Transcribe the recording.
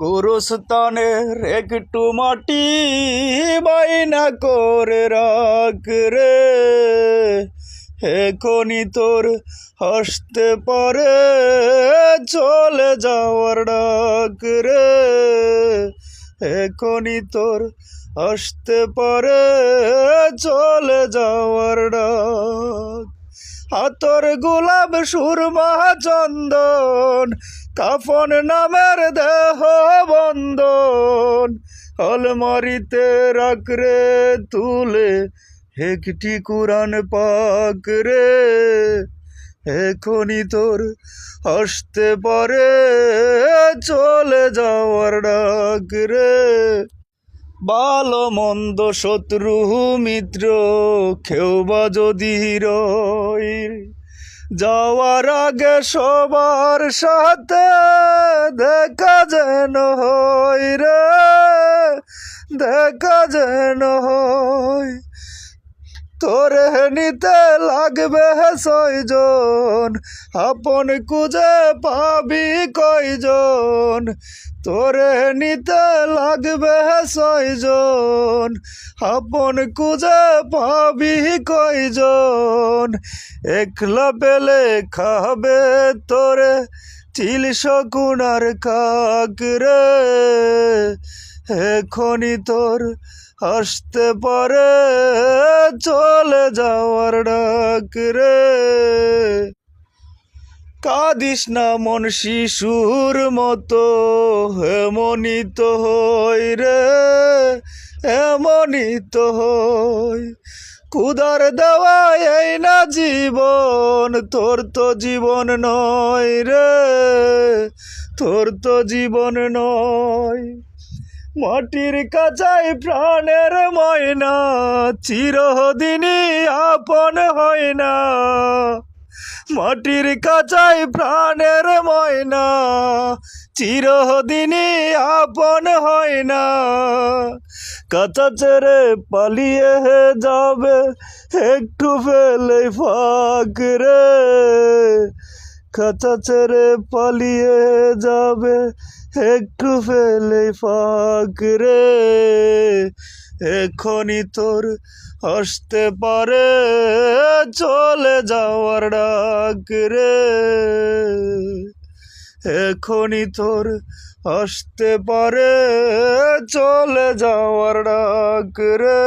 গোরস্থানের একটু মাটি বাইনা করে রাখ রে, এখনই তোর আসতে পারে চলে যাওয়ার ডাক রে, এখনই তোর আসতে পারে চলে যাওয়ার ডাক। হাতর গোলাপ সুরমা চন্দন কাফন নামের দেহ বন্ধন, অলমারিতে রাখ রে তুলে একটি কুরআন পাক রে, এখনই তোর আসতে পারে চলে যাওয়ার ডাক রে। ভালো মন্দ শত্রু মিত্র কেউ বা যদি রয়, যাওয়ার আগে সবার সাথে দেখা যেন হয় রে, দেখা যেন হয়। তোরে নিতে লাগবে 6 জন, আপন খুঁজে পাবি কয়জন? তোরে নিতে লাগবে 6 জন, আপন খুঁজে পাবি কয়জন? একলা পেলে খাবে তোরে চিল শকুনার কাক রে, এখনই তোর আসতে পারে চলে যাওয়ার ডাক রে। কাঁদিস না মন শিশুর মতো, এমনই তো হই রে, এমনই তো হই। ক্ষুধার দেওয়া এই না জীবন, তোর তো জীবন নয় রে, তোর তো জীবন নয়। মাটির কাঁচায় প্রাণের ময়না চিরদিনই আপন হয় না, মাটির কাঁচায় প্রাণের ময়না চিরদিনই আপন হয় না। কাঁচা ছেড়ে পালিয়ে যাবে একটু ফেলে ফাঁক রে, কাঁচা ছেড়ে পালিয়ে যাবে একটু ফেলে ফাঁক রে, এখনই তোর আসতে পারে চলে যাওয়ার ডাক রে, এখনই তোর আসতে পারে চলে যাওয়ার ডাক রে।